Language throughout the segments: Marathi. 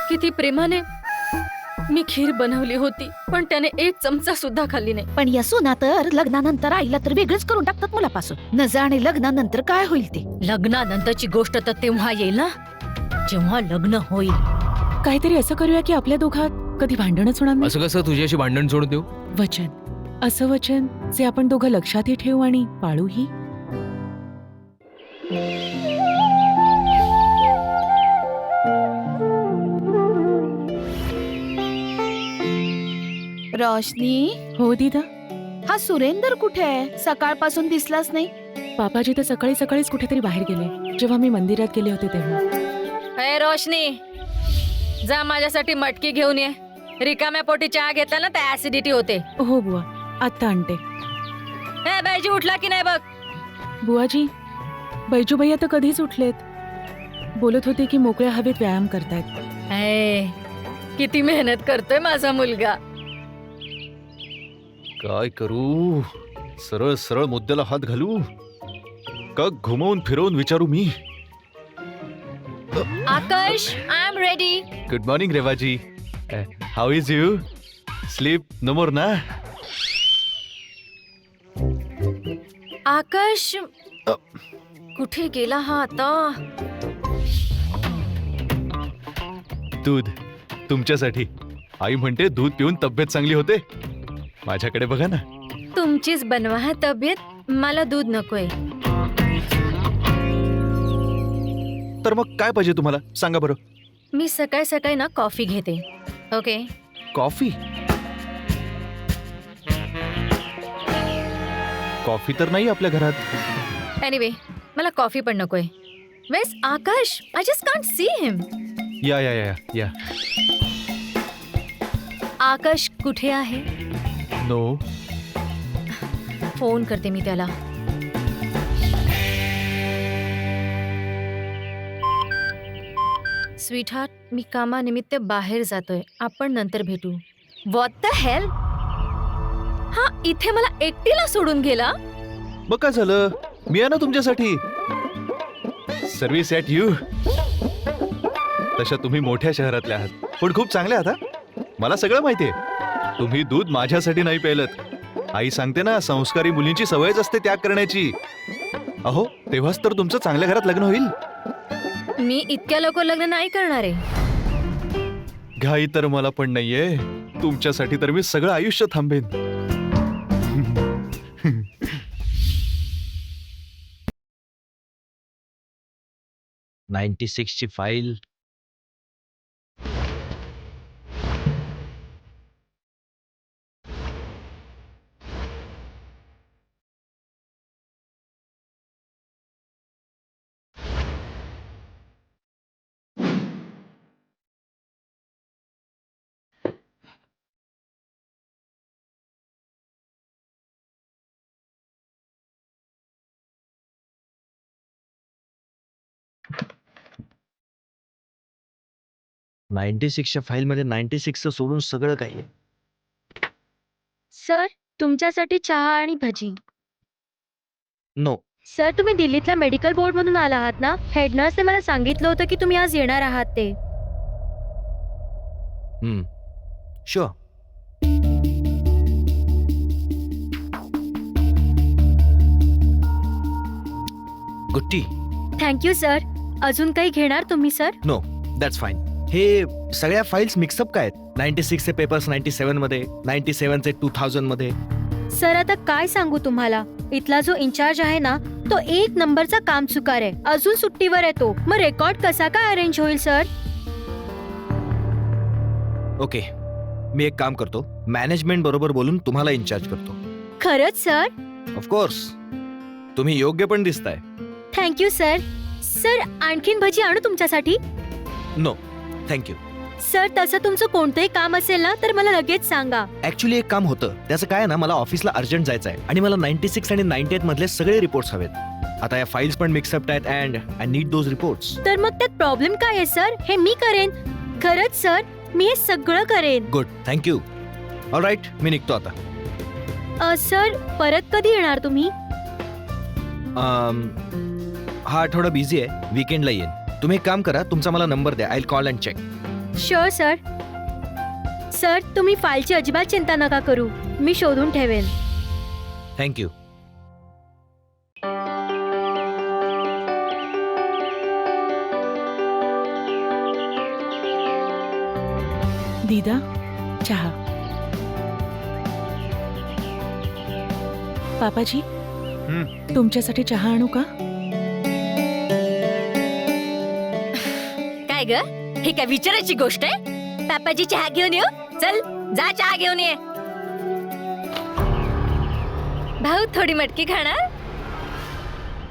किती प्रेमाने मी खीर बनवली होती, पण त्याने एक चमचा सुद्धा खाल्ली नाही. पण यसू ना तर लग्नानंतर आईला तर वेगळंच करून टाकतात मुलापासून. न जाणे लग्नानंतर काय होईल ते. लग्नानंतरची गोष्ट तर तेव्हा येईल ना, जेव्हा लग्न होईल. काहीतरी असं करूया की आपल्या दोघात कधी भांडणच होणार नाही. असं कसं तुझ्याशी भांडण सोडून देऊ? वचन, असं वचन जे आपण दोघं लक्षातही ठेवू आणि पाळूही. रोशनी, हो दीदा. हा सुरेंदर कुठे आहे? सकाळपासून दिसलाच नाही. पापाजी तर सकाळी सकाळीच कुठेतरी बाहेर गेले, जेव्हा मी मंदिरात गेले होते तेव्हा. ए रोशनी, जा माझ्यासाठी मटकी घेऊन ये. रिकाम्या पोटी चहा घेतला ना तर ऍसिडिटी होते. हो बुवा, आत्ता आणते. ए बाईजी उठला की नाही बघ. बुवाजी, बैजू भैया तर कधीच उठलेत. बोलत होते की मोकळ्या हवेत व्यायाम करतायत. ए, किती मेहनत करतोय माझा मुलगा. काय करू? सरळ सरळ मुद्द्याला हात घालू का घुमवून फिरवून विचारू मी? Akash, I am ready. Good morning रेवाजी. How is you? Sleep no more ना? आकाश कुठे गेला हा आता? दूध तुमच्यासाठी. आई म्हणते दूध पिऊन तब्येत चांगली होते. माझ्याकडे बघा ना. तुमचीच बनवा हा तब्येत, मला दूध नकोय. तर मग काय पाहिजे तुम्हाला सांगा बरं. मी सकाळी सकाळी ना कॉफी घेते. ओके? कॉफी? कॉफी तर नाही आपल्या घरात. एनिवे, मला कॉफी पण नकोय. Where's Akash? I just can't see him. Yeah yeah yeah या. आकाश कुठे आहे? नो. फोन करते मी त्याला. स्वीटहार्ट, मी कामानिमित्त बाहेर जातोय. आपण नंतर भेटू. What the hell? हा इथे मला एकटीला सोडून गेला. मग काय झालं? मी आहे ना तुमच्यासाठी. Service at you. तशा तुम्ही मोठ्या शहरातल्या आहात, पण खूप चांगल्या आहात हा. मला सगळं माहितीये. तुम्ही दूध माझ्यासाठी नाही प्यायलत. आई सांगते ना, संस्कारी मुलींची सवयच असते त्याग करण्याची. अहो, तेव्हाच तर तुमचं चांगल्या घरात लग्न होईल. मी इतक्या लवकर लग्न नाही करणार आहे. घाई तर मला पण नाहीये. तुमच्यासाठी तर मी सगळं आयुष्य थांबेन. ची फाईल. च्या फाईलमध्ये 96चं सोडून सगळं काही आहे. सर, तुमच्यासाठी चहा आणि भजी. नो. सर, तुम्ही दिल्लीतल्या मेडिकल बोर्ड मधून आला आहात ना? हेड नर्सने मला सांगितलं होतं की तुम्ही आज येणार आहात ते. शुअर. गुट्टी. Thank you sir. अजून काही घेणार तुम्ही सर? No, that's fine. हे सगळ्या फाईल्स मिक्सअप काय आहेत? 96चे पेपर्स 97 मध्ये, 97चे 2000 मध्ये. सर, आता काय सांगू तुम्हाला. इथला जो इन्चार्ज आहे ना, तो एक नंबरचा काम चुकार आहे. अजून सुट्टीवर आहे तो. मग रेकॉर्ड कसा काय अरेंज होईल सर? ओके, मी एक काम करतो. मॅनेजमेंट बरोबर बोलून तुम्हाला इन्चार्ज करतो. खरंच सर? ऑफकोर्स. तुम्ही योग्य पण दिसताय. Thank you sir. सर, आणखीन भजी आणू तुमच्यासाठी? No, thank you. सर, तसं तुमचं कोणतंही काम असेल ना तर मला लगेच सांगा. ऍक्च्युली एक काम होतं. त्याचं काय ना, मला ऑफिसला अर्जंट जायचं आहे आणि मला 96 आणि 98 मधले सगळे रिपोर्ट्स हवेत. आता या फाईल्स पण मिक्सअप आहेत and I need those reports. तर मग त्यात प्रॉब्लेम काय आहे सर? हे मी करेन. खरंच सर, मी हे सगळं करेन. Good, thank you. ऑल राईट, मी निघतो आता. सर, परत कधी येणार तुम्ही? हा आठवडा बिझी आहे, वीकेंडला येईन. तुम्ही एक काम करा, तुमचा मला नंबर द्या, I call and check. Sure sir. Sir, तुम्ही फाईलची अजिबात चिंता नका करू, मी शोधून ठेवेन. थँक्यू. दीदा, चहा. पापाजी, तुमच्यासाठी चहा आणू का? काय ग, हे काय विचारायची गोष्ट आहे? पापाजी चहा घेऊन येऊ? चल जा चहा घेऊन ये. भाऊ थोडी मटकी खाणार?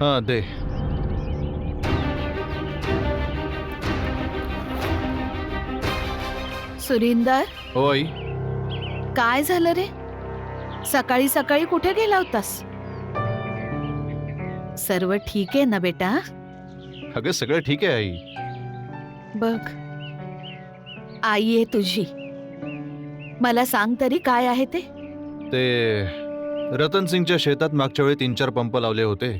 हा दे. सुरिंदर, होय. काय झालं रे? सकाळी सकाळी कुठे गेला होतास? सर्व ठीक आहे ना बेटा? अगं सगळं ठीक आहे आई. बघ, आई आहे तुझी. मला सांग तरी काय आहे ते? ते रतन सिंगच्या शेतात मागच्या वेळी 3-4 पंप लावले होते.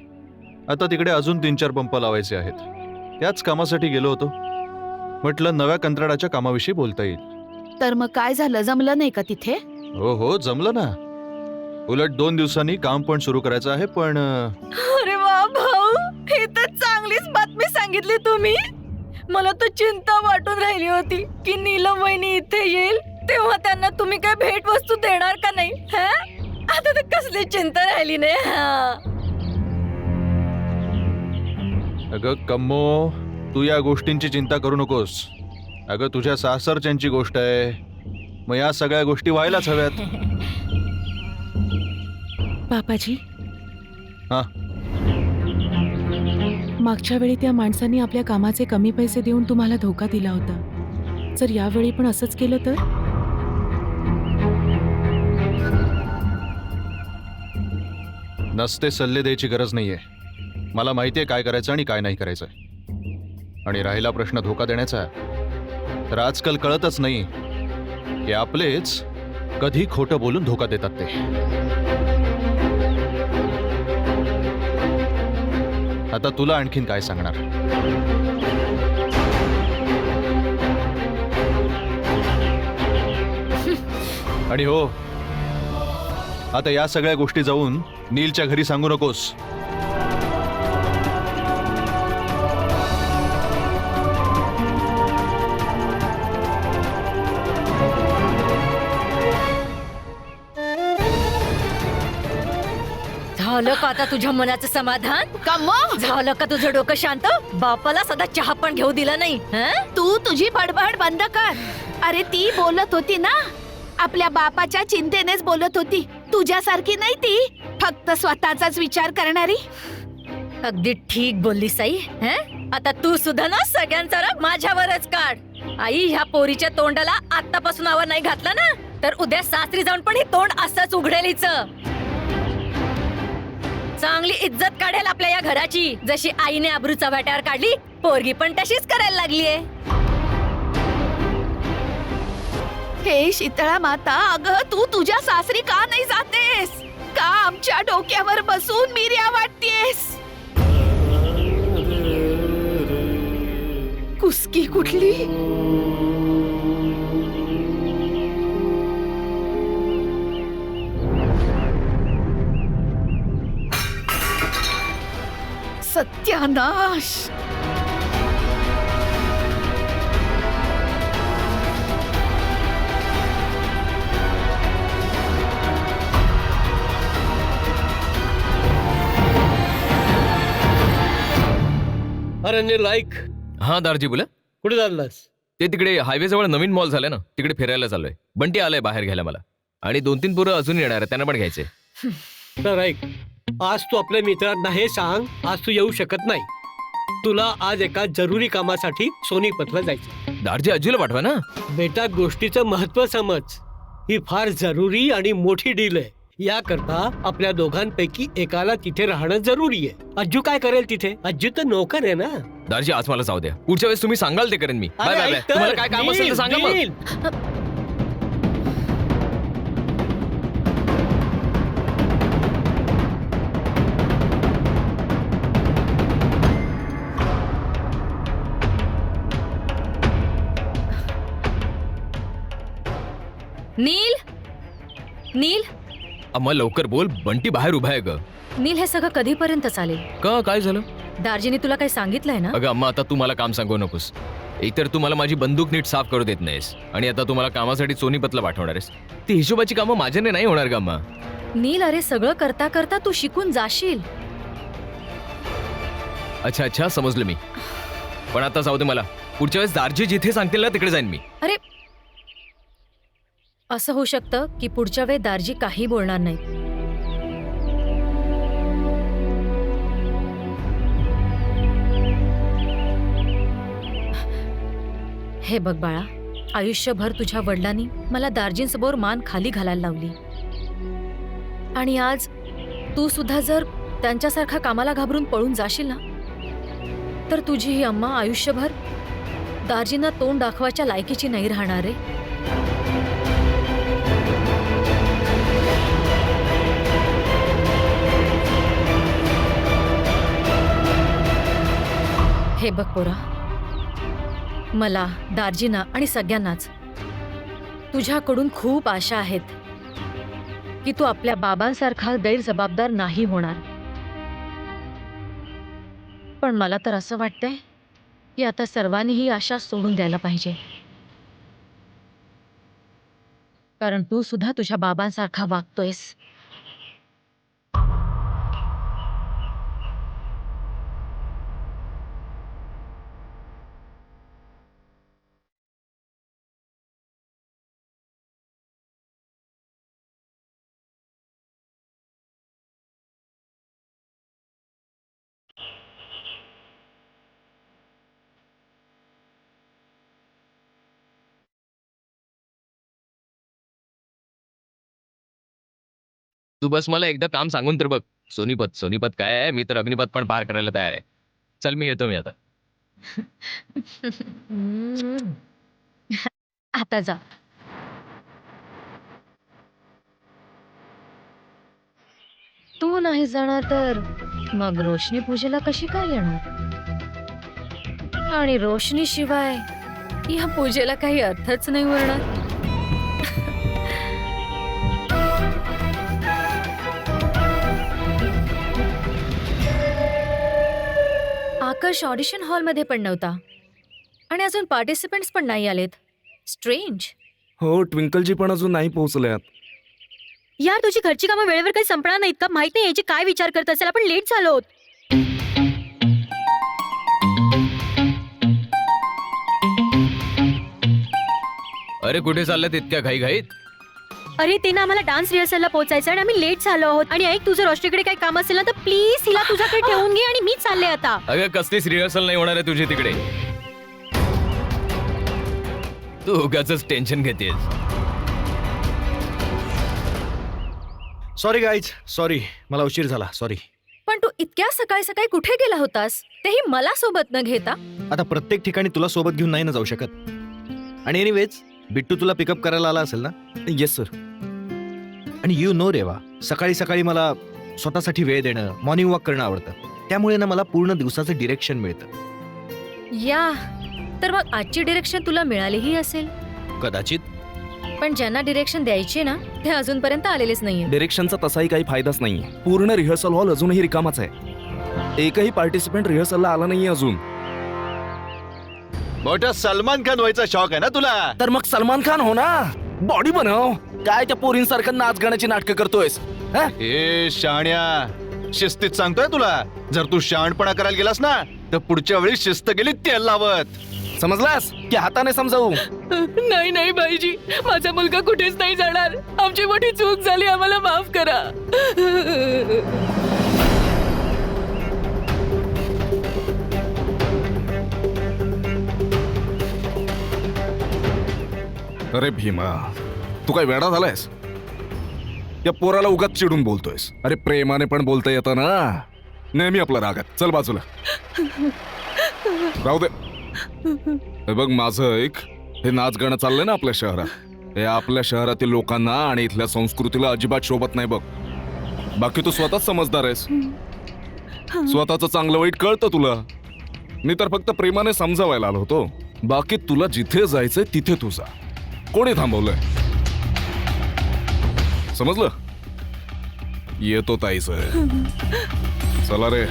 आता तिकडे अजून 3-4 पंप लावायचे आहेत. त्याच कामासाठी गेलो होतो. म्हटलं नव्या कंत्राटाच्या कामाविषयी बोलता येईल. तर मग काय झालं, जमलं नाही का तिथे? हो हो जमलं ना. उलट 2 दिवसांनी काम पण सुरू करायचं आहे. पण अरे वा भाऊ, ही तर चांगलीच बातमी सांगितली तुम्ही. मला तर चिंता वाटून राहिली होती की नीलम वहिनी इथे येईल तेव्हा त्यांना तुम्ही काय भेट वस्तू देणार का नाही. आता तर कसली चिंता राहिली नाही. अगं कम्मो, तू या गोष्टींची चिंता करू नकोस. अगं तुझ्या सासरच्यांची गोष्ट आहे. मग या सगळ्या गोष्टी व्हायलाच हव्यात. पापाजी, हा? मागच्या वेळी त्या माणसांनी आपल्या कामाचे कमी पैसे देऊन तुम्हाला धोका दिला होता. जर यावेळी पण असंच केलं तर? नसते सल्ले द्यायची गरज नाहीये. मला माहितीये काय करायचं आणि काय नाही करायचं. आणि राहिला प्रश्न धोका देण्याचा, तर आजकाल कळतच नाही की आपलेच कधी खोटं बोलून धोका देतात ते. आता तुला आणखीन काय सांगणार. आणि हो, आता या सगळ्या गोष्टी जाऊन नीलच्या घरी सांगू नकोस. झालं का आता तुझ्या मनाचं समाधान? कम्मो, झालं का तुझं डोकं शांत? बापाला सदा चहा पण घेऊ दिला नाही. तू तुझी बडबड बंद कर. अरे ती बोलत होती ना, आपल्या बापाच्या चिंतेनेच बोलत होती. तुझ्यासारखी नाही ती, फक्त स्वतःचाच विचार करणारी. अगदी ठीक बोललीस आई. आता तू सुद्धा ना सगळ्यांचा राग माझ्यावरच काढ. आई, ह्या पोरीच्या तोंडाला आतापासून आवर नाही घातला ना, तर उद्या सासरी जाऊन पण ही तोंड असंच उघडेल हिचं. चांगली इज्जत काढेल आपल्या या घराची. जशी आईने अब्रू चव्हाट्यावर काढली, पोरगी पण तशीच करायला लागलीये. हे शीतळा माता, अगं तू तुझ्या सासरी का नाही जातेस? का आमच्या डोक्यावर बसून मिऱ्या वाटतेस? कुस्की कुठली? सत्यानाश. अरे लाईक. हा दारजी बोला. कुठे चाललास? ते तिकडे हायवे जवळ नवीन मॉल झालाय ना, तिकडे फिरायला चाललोय. बंटी आलाय बाहेर घ्यायला मला, आणि 2-3 पोरं अजून येणार आहे, त्यांना पण घ्यायचे. तर ऐक, आज तू आपल्या मित्रांना हे सांग, आज तू येऊ शकत नाही. तुला आज एका जरुरी कामासाठी सोनीपतला जायचं. दारजी आजीला पाठवा ना. बेटा, गोष्टीचं महत्व समज. ही फार जरुरी आणि मोठी डील आहे. याकरता आपल्या दोघांपैकी एकाला तिथे राहणं जरुरी आहे. अज्जू काय करेल तिथे? अज्जू तर नोकर आहे ना. दारजी आज मला जाऊ द्या, पुढच्या वेळेस तुम्ही सांगाल ते करेन मी. बाय अरे बाय बाय. ऐक तर, तुम्हाला काय काम असेल तर सांगा मग. नील. नील नील अम्मा लवकर बोल, बंटी बाहेर उभा आहे ग. नील हे सगळं कधीपर्यंत चालेल? का काय झालं? दार्जीने तुला काही सांगितलंय ना? अगं अम्मा आता तू मला काम सांगू नकोस. एकतर तू मला माझी बंदूक नीट साफ करू देत नाहीस आणि आता तू मला कामासाठी सोनीपतला पाठवणार आहेस. ती हिशोबाची कामं माझ्याने नाही होणार ग अम्मा. नील अरे सगळं करता करता तू शिकून जाशील. अच्छा अच्छा समजलं मी. पण आता जाऊ दे मला. पुढच्या वेळेस दारजी जिथे सांगतील ना तिकडे जाईन मी. अरे असं होऊ शकतं की पुढच्या वेळी दार्जी काही बोलणार नाही. हे बघ बाळा, आयुष्यभर तुझ्या वडिलांनी मला दार्जींसमोर मान खाली घालायला लावली आणि आज तू सुद्धा जर त्यांच्यासारखा कामाला घाबरून पळून जाशील ना तर तुझी ही अम्मा आयुष्यभर दार्जींना तोंड दाखवायच्या लायकीची नाही राहणार रे. हे बघ पोरा, मला दार्जींना आणि सगळ्यांनाच तुझ्याकडून खूप आशा आहेत की तू आपल्या बाबांसारखा गैरजबाबदार नाही होणार. पण मला तर असं वाटतंय की आता सर्वांनी ही आशा सोडून द्यायला पाहिजे, कारण तू सुद्धा तुझ्या बाबांसारखा वागतोयस. तू बस मला एकदा काम सांगून तर बघ. सोनीपत सोनीपत काय आहे, मी तर अग्निपथ पण पार करायला तयार आहे. चल मी येतो मी आता. आता जा. तू नाही जाणार तर मग रोशनी पूजेला कशी काय येणार? आणि रोशनी शिवाय या पूजेला काही अर्थच नाही उरणार. आकाश ऑडिशन हॉलमध्ये पण नव्हता आणि अजून पार्टिसिपेंट्स पण नाही आलेत. स्ट्रेंज. हो, ट्विंकलजी पण अजून नाही पोहोचल्यात. यार तुझी घरची कामं वेळेवर काही संपणार नाहीत का? माहित नाही याची काय विचार करत असेल. आपण लेट झालो आहोत. अरे कुठे चालल्यात इतक्या घाई घाईत? अरे ते ना आम्हाला डान्स रिहर्सलला पोहोचायचं आणि आम्ही लेट झालो आहोत. आणि ऐक, तुझं रोशनीकडे काही काम असेल ना तर प्लीज हिला तुझ्याकडे ठेवून घे आणि मी चालले आता. अगं कसलीच रिहर्सल नाही होणार आहे तुझी तिकडे. तू उगाचच टेन्शन घेतेस. सॉरी गाईज, सॉरी मला उशीर झाला. सॉरी. पण तू इतक्या सकाळी सकाळी कुठे गेला होतास, तेही मला सोबत न घेता? आता प्रत्येक ठिकाणी तुला सोबत घेऊन नाही ना जाऊ शकत. आणि एनिवेज बिट्टू तुला पिकअप करायला आला असेल ना? Yes sir. आणि यू नो रेवा, सकाळी सकाळी मला स्वतःसाठी वेळ देणं, मॉर्निंग वॉक करणं आवडतं. त्यामुळे ना मला पूर्ण दिवसाचं डिरेक्शन मिळतं. या तर मग आजची डिरेक्शन तुला मिळालीही असेल कदाचित. पण ज्यांना डिरेक्शन द्यायची ना ते अजूनपर्यंत आलेलेच नाहीये. डिरेक्शनचा तसाही काही फायदाच नाहीये. पूर्ण रिहर्सल हॉल अजूनही रिकामाच आहे. एकही पार्टिसिपेंट रिहर्सलला आला नाहीये अजून. मोठा सलमान खान व्हायचा शौक आहे ना तुला? तर मग सलमान खान हो ना. बॉडी बनव. काय त्या पोरींसारखं नाच गाण्याची नाटकं करतोयस? हा? ए शाण्या, शिस्तीत सांगतोय तुला. जर तू शहाणपणा करायला गेलास ना तर पुढच्या वेळी शिस्त गेली तेल लावत. समजलास की हाताने समजावू? नाही नाही भाईजी, माझा मुलगा कुठेच नाही जाणार. आमची मोठी चूक झाली, आम्हाला माफ करा. अरे भीमा, तू काय वेडा झालायस? या पोराला उगाच चिडून बोलतोयस? अरे प्रेमाने पण बोलता येतं ना. नेहमी आपला रागात. चल बाजूला राहू दे. हे बघ माझं ऐक, हे नाच गाणं चाललंय ना आपल्या शहरात, हे आपल्या शहरातील लोकांना आणि इथल्या संस्कृतीला अजिबात शोभत नाही बघ. बाकी तू स्वतःच समजदार आहेस, स्वतःचं चांगलं वाईट कळतं तुला. मी तर फक्त प्रेमाने समजावायला आलो होतो. बाकी तुला जिथे जायचंय तिथे तू जा. कोणी थांबवलंय? समजलं? येतो ताईच. चला रे.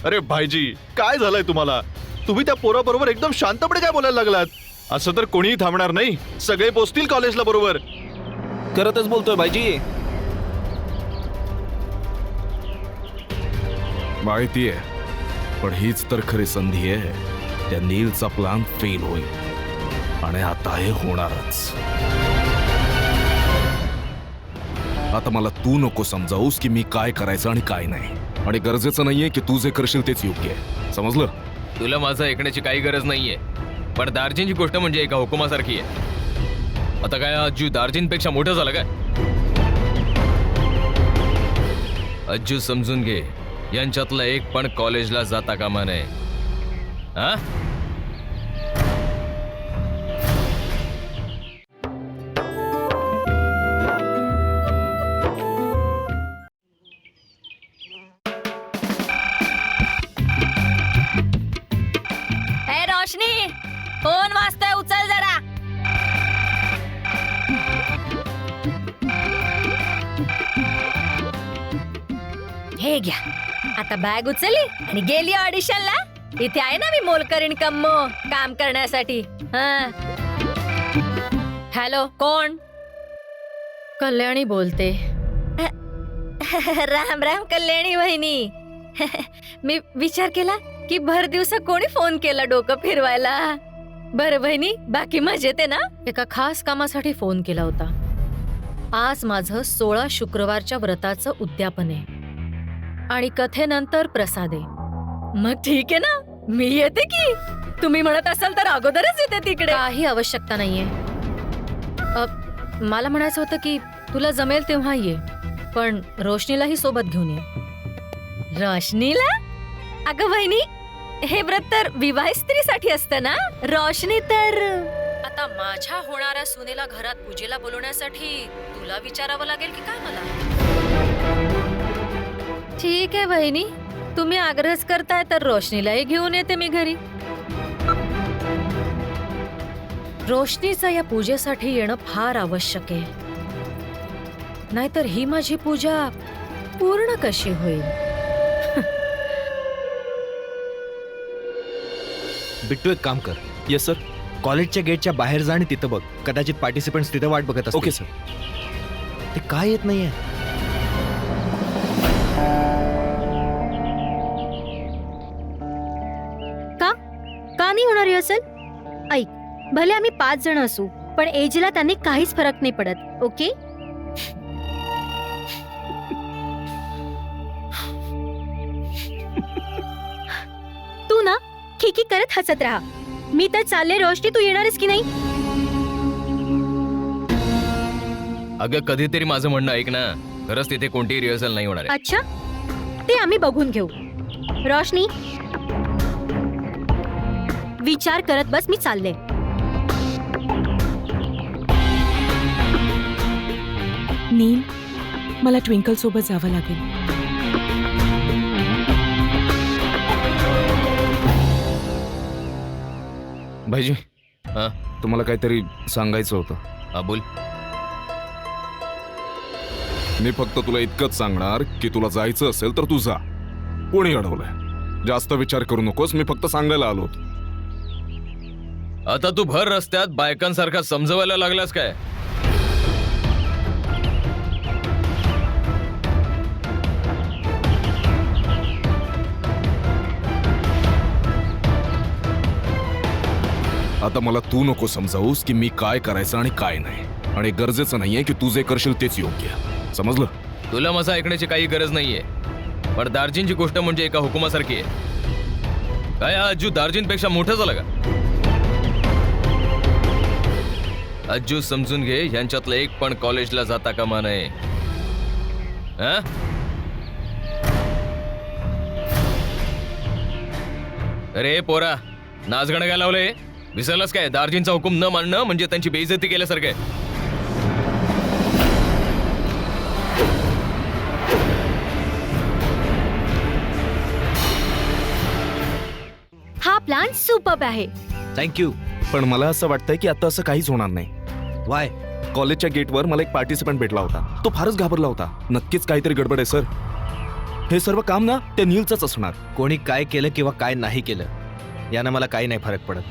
अरे भाईजी, काय झालंय तुम्हाला? तुम्ही त्या पोराबरोबर एकदम शांतपणे काय बोलायला लागलात? असं तर कोणीही थांबणार नाही. सगळे पोचतील कॉलेजला बरोबर. करतच बोलतोय भाईजी. माहितीये, पण हीच तर खरी संधी आहे. त्या नीलचा प्लान फेल होईल आणि आता हे होणारच. आता मला तू नको समजावूस की मी काय करायचं आणि काय नाही. आणि गरजेचं नाहीये की तू जे करशील तेच योग्य आहे. समजलं? तुला माझं ऐकण्याची काही गरज नाहीये, पण दार्जिनची गोष्ट म्हणजे एका हुकुमासारखी आहे. आता काय अज्जू दार्जिनपेक्षा मोठं झालं काय? अज्जू समजून घे, यांच्यातलं एक पण कॉलेजला जाता कामा नये. हा? ए रोशनी, फोन वाजतोय, उचल जरा. हे घ्या, आता बॅग उचलली आणि गेली ऑडिशनला. इथे आहे ना मी मोलकरीण कम्मो काम करण्यासाठी. हॅलो, कोण? कल्याणी बोलते. राम राम कल्याणी वहिनी. मी विचार केला की भर दिवसा कोणी फोन केला डोकं फिरवायला. बरं बहिणी, बाकी मजेत आहे ना? एका खास कामासाठी फोन केला होता. आज माझं 16 शुक्रवारच्या व्रताचं उद्यापन आहे आणि कथेनंतर प्रसाद आहे. मग ठीक आहे ना, मी येते की. तुम्ही म्हणत असाल तर अगोदरच येते तिकडे. काही आवश्यकता नाहीये. मला म्हणायचं होतं की तुला जमेल तेव्हा ये, पण रोशनीलाही सोबत घेऊन ये. रोशनीला? अगं बहिणी, हे व्रत तर विवाहित स्त्रीसाठी असतं ना. रोशनी तर आता माझ्या होणाऱ्या सुनेला घरात पूजेला बोलवण्यासाठी तुला विचारावं लागेल की काय मला? ठीक आहे बहिणी, तुम्ही आग्रहच करताय तर रोशनीलाही घेऊन येते मी घरी. रोशनीचं या पूजेसाठी येणं फार आवश्यक आहे, नाहीतर ही माझी पूजा पूर्ण कशी होईल? बिट्टू, एक काम कर. Yes sir. कॉलेजच्या गेटच्या बाहेर जा आणि तिथं बघ. कदाचित पार्टिसिपंट्स तिथं वाट बघत असतील. Okay sir. ते काय येत नाहीये? का नाही होणार रिहर्सल? ऐक, भले आम्ही 5 जण असू, पण एजला त्यांनी काहीच फरक नाही पडत. ओके? तू ना खिकी करत हसत राहा. मी तर चालले. रोशनी, तू येणारच की नाही? अगं कधीतरी माझं म्हणणं ऐक ना. खरंच तिथे कोणतीही रिहर्सल नाही होणार आहे. अच्छा, ते आम्ही बघून घेऊ. रोशनी, विचार करत बस. मी चालले. नील, मला ट्विंकल सोबत जावं लागेल. भाईजी, हा? तुम्हाला काहीतरी सांगायचं होतं. हा, बोल. मी फक्त तुला इतकंच सांगणार की तुला जायचं असेल तर तू जा. कोणी अडवलंय? जास्त विचार करू नकोस. मी फक्त सांगायला आलो होतो. आता तू भर रस्त्यात बायकांसारखा समजवायला लागलास काय? आता मला तू नको समजावूस की मी काय करायचं आणि काय नाही. आणि गरजेचं नाहीये की तू जे करशील तेच योग्य. समजलं? तुला माझं ऐकण्याची काही गरज नाहीये, पण दार्जिनची गोष्ट म्हणजे एका हुकुमासारखी आहे. काय हा अज्जू दार्जिनपेक्षा मोठं झालं का? अज्जू समजून घे, यांच्यातलं एक पण कॉलेजला जाता कामा नये. हा? अरे पोरा, नाचगाणं काय लावलंय? विसरलास काय? दार्जींचा हुकूम न मानणं म्हणजे त्यांची बेइज्जती केल्यासारखं आहे. हा प्लॅन सुपर्ब आहे. थँक्यू. पण मला असं वाटतंय की आता असं काहीच होणार नाही. वाय? कॉलेजच्या गेटवर मला एक पार्टिसिपंट भेटला होता. तो फारच घाबरला होता. नक्कीच काहीतरी गडबड आहे सर. हे सर्व काम ना त्या नीलचंच असणार. कोणी काय केलं किंवा काय नाही केलं यानं मला काही नाही फरक पडत.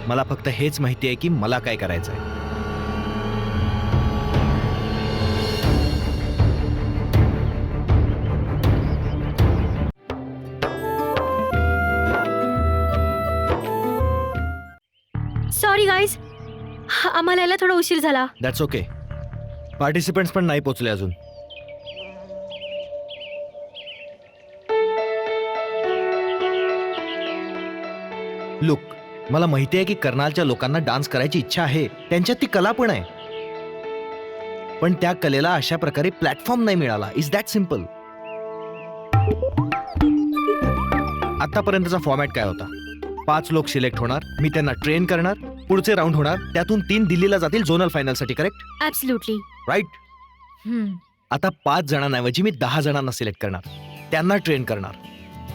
मला फक्त हेच माहिती आहे की मला काय करायचं आहे. सॉरी गाईज, आम्हाला यायला थोडा उशीर झाला. That's okay. पार्टिसिपंट्स पण नाही पोचले अजून. लुक, मला माहिती आहे की कर्नालच्या लोकांना डान्स करायची इच्छा आहे, त्यांच्यात ती कला पण आहे. पण त्या कलेला अशा प्रकारे प्लॅटफॉर्म नाही मिळाला. Is that simple. आतापर्यंतचा फॉर्मॅट काय होता? 5 लोक सिलेक्ट होणार, मी त्यांना ट्रेन करणार, पुढचे राऊंड होणार, त्यातून 3 दिल्लीला जातील झोनल फायनल साठी. करेक्ट? ऍब्सोल्युटली. राईट. आता 5 जणांऐवजी मी 10 जणांना सिलेक्ट करणार, त्यांना ट्रेन करणार.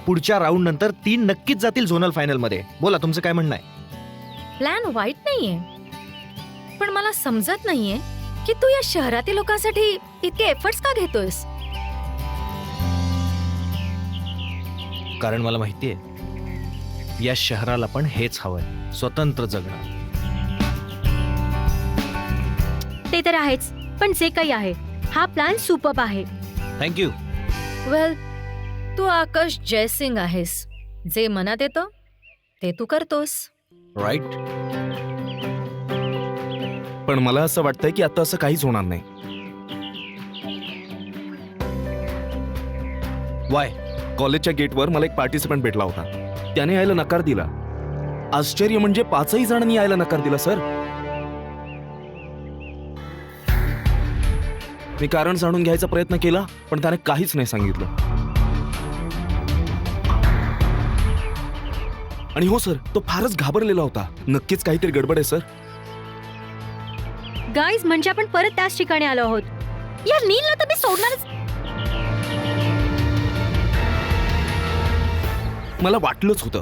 पुढच्या राऊंड नंतर 3 नक्कीच जातील झोनल फायनल मध्ये. बोला, तुमचं काय म्हणणं आहे? प्लॅन वाईट नाहीये, पण मला समजत नाहीये की तू या शहरातील लोकांसाठी इतके एफर्ट्स का घेतोयस? कारण मला माहितीये या शहराला पण हेच हवंय, स्वतंत्र जगणं. ते तर आहेच, पण जे काही आहे हा प्लॅन सुपर्ब आहे. थँक्यू. वेल, तू आकाश जयसिंग आहेस. जे मनात येतं ते तू करतोस. राईट. पण मला असं वाटतंय की आता असं काहीच होणार नाही. वाय? कॉलेजच्या गेटवर मला एक पार्टिसिपंट भेटला होता. त्याने यायला नकार दिला. आश्चर्य म्हणजे 5ही जणांनी यायला नकार दिला सर. मी कारण जाणून घ्यायचा प्रयत्न केला, पण त्याने काहीच नाही सांगितलं. आणि हो सर, तो फारच घाबरलेला होता. नक्कीच काहीतरी गडबड आहे सर. गाईज, म्हणजे आपण परत त्याच ठिकाणी आलो आहोत. या नीलला तर मी सोडणारच. मला वाटलंच होतं.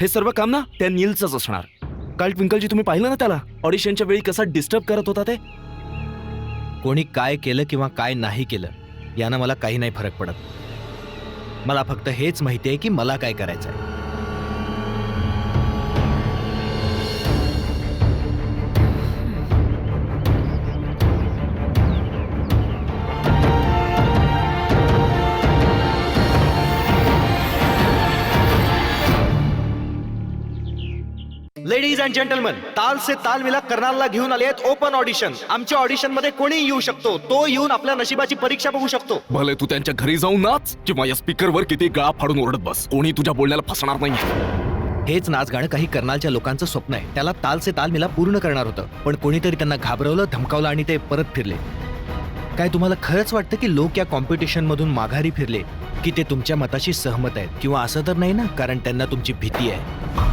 हे सर्व काम ना त्या नीलचंच असणार. काल ट्विंकलजी तुम्ही पाहिलं ना त्याला ऑडिशनच्या वेळी कसा डिस्टर्ब करत होता ते. कोणी काय केलं किंवा काय नाही केलं यानं मला काही नाही फरक पडत. मला फक्त हेच माहिती आहे की मला काय करायचं आहे. लेडीज अँड जेंटलमन, ताल से ताल मिला कर्नालला घेऊन आले आहेत ओपन ऑडिशन. आमच्या ऑडिशन मध्ये कोणी येऊ शकतो. तो येऊन आपल्या नशिबाची परीक्षा बघू शकतो. भले तू त्यांच्या घरी जाऊन नाच किंवा या स्पीकरवर किती गळा फाडून ओरडत बस, कोणी तुझ्या बोलण्याला फसणार नाही. हेच नाच गाणं काही कर्नालच्या लोकांचं स्वप्न आहे. त्याला ताल से ताल मिला पूर्ण करणार होतं, पण कोणीतरी त्यांना घाबरवलं, धमकावलं आणि ते परत फिरले. काय तुम्हाला खरंच वाटतं की लोक या कॉम्पिटिशन मधून माघारी फिरले की ते तुमच्या मताशी सहमत आहेत? किंवा असं तर नाही ना, कारण त्यांना तुमची भीती आहे.